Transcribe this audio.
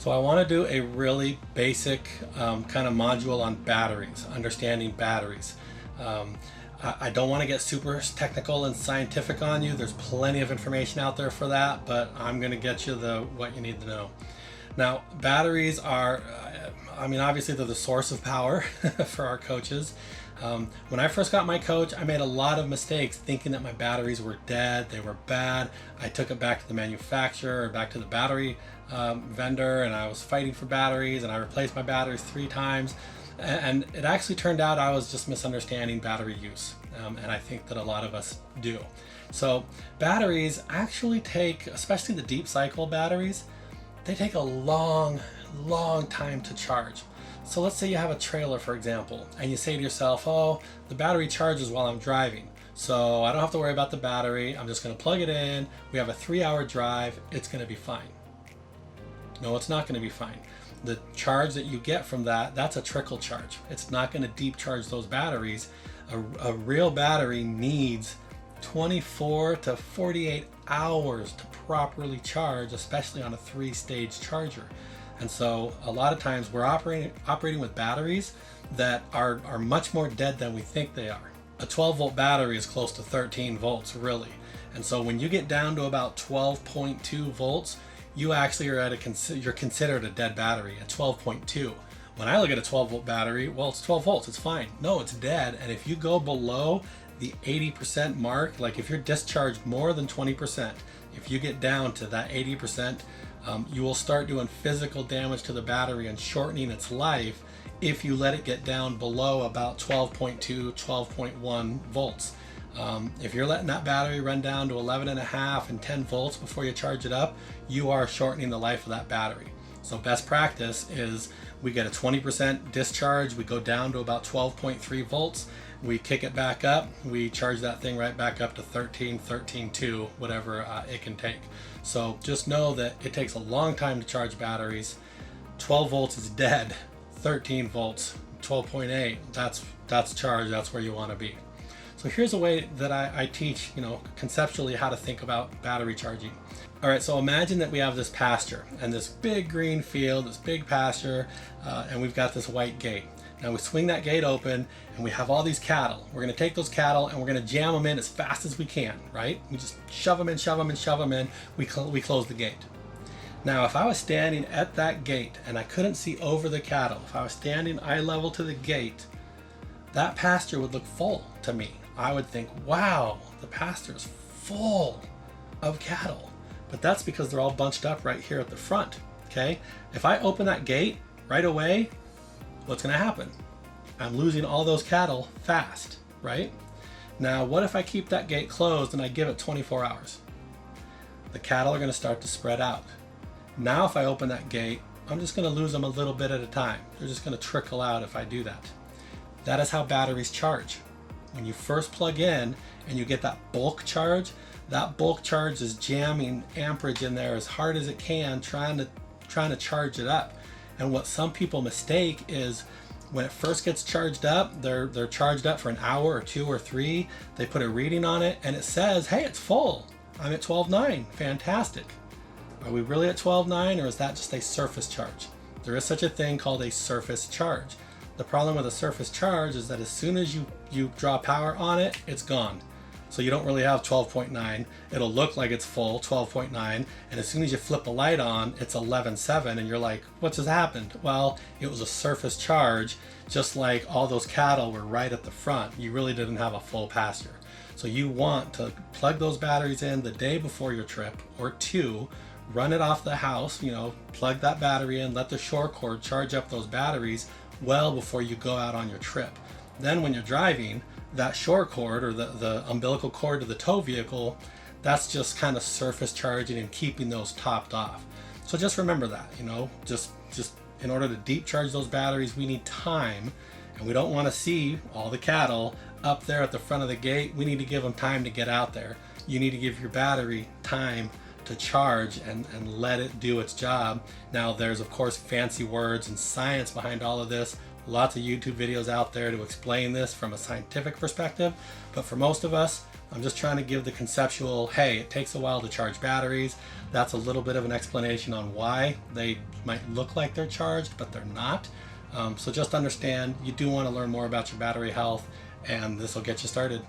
So I want to do a really basic kind of module on batteries, understanding batteries. I don't want to get super technical and scientific on you. There's plenty of information out there for that, but I'm going to get you what you need to know. Now, batteries are, I mean, obviously they're the source of power for our coaches. When I first got my coach, I made a lot of mistakes thinking that my batteries were dead, they were bad. I took it back to the manufacturer, or back to the battery vendor, and I was fighting for batteries, and I replaced my batteries 3 times. And it actually turned out I was just misunderstanding battery use, and I think that a lot of us do. So batteries actually take, especially the deep cycle batteries, they take a long time to charge. So let's say you have a trailer, for example, and you say to yourself, oh, the battery charges while I'm driving, so I don't have to worry about the battery. I'm just going to plug it in. We have a 3-hour drive. It's going to be fine. No, it's not going to be fine. The charge that you get from that, that's a trickle charge. It's not going to deep charge those batteries. A real battery needs 24 to 48 hours to properly charge, especially on a 3-stage charger. And so a lot of times we're operating with batteries that are much more dead than we think they are. A 12-volt battery is close to 13 volts, really. And so when you get down to about 12.2 volts, you actually are you're considered a dead battery at 12.2. When I look at a 12-volt battery, well, it's 12 volts, it's fine. No, it's dead. And if you go below the 80% mark, like if you're discharged more than 20%, if you get down to that 80%, you will start doing physical damage to the battery and shortening its life if you let it get down below about 12.2, 12.1 volts. If you're letting that battery run down to 11.5 and 10 volts before you charge it up, you are shortening the life of that battery. So best practice is we get a 20% discharge, we go down to about 12.3 volts, we kick it back up, we charge that thing right back up to 13.2, whatever it can take. So just know that it takes a long time to charge batteries. 12 volts is dead. 13 volts, 12.8, that's charged, that's where you want to be. So here's a way that I teach, conceptually how to think about battery charging. All right, so imagine that we have this pasture and this big green field, this big pasture, and we've got this white gate. Now we swing that gate open and we have all these cattle. We're gonna take those cattle and we're gonna jam them in as fast as we can, right? We just shove them in, shove them in, shove them in. We close the gate. Now, if I was standing at that gate and I couldn't see over the cattle, if I was standing eye level to the gate, that pasture would look full to me. I would think, wow, the pasture is full of cattle. But that's because they're all bunched up right here at the front, okay? If I open that gate right away, what's gonna happen? I'm losing all those cattle fast, right? Now, what if I keep that gate closed and I give it 24 hours? The cattle are gonna start to spread out. Now, if I open that gate, I'm just gonna lose them a little bit at a time. They're just gonna trickle out if I do that. That is how batteries charge. When you first plug in and you get that bulk charge, that bulk charge is jamming amperage in there as hard as it can, trying to charge it up. And what some people mistake is when it first gets charged up, they're charged up for an hour or 2 or 3. They put a reading on it and it says, hey, it's full. I'm at 12.9, fantastic. Are we really at 12.9, or is that just a surface charge? There is such a thing called a surface charge. The problem with a surface charge is that as soon as you draw power on it, it's gone. So you don't really have 12.9. It'll look like it's full, 12.9, and as soon as you flip a light on, it's 11.7, and you're like, what just happened? Well, it was a surface charge, just like all those cattle were right at the front. You really didn't have a full pasture. So you want to plug those batteries in the day before your trip, or 2, run it off the house, plug that battery in, let the shore cord charge up those batteries well before you go out on your trip. Then when you're driving, that shore cord, or the umbilical cord to the tow vehicle, that's just kind of surface charging and keeping those topped off. So just remember that, just in order to deep charge those batteries, we need time, and we don't want to see all the cattle up there at the front of the gate. We need to give them time to get out there. You need to give your battery time to charge and let it do its job. Now, there's of course fancy words and science behind all of this. Lots of YouTube videos out there to explain this from a scientific perspective, but for most of us, I'm just trying to give the conceptual, hey, it takes a while to charge batteries. That's a little bit of an explanation on why they might look like they're charged, but they're not. So just understand, you do want to learn more about your battery health, and this will get you started.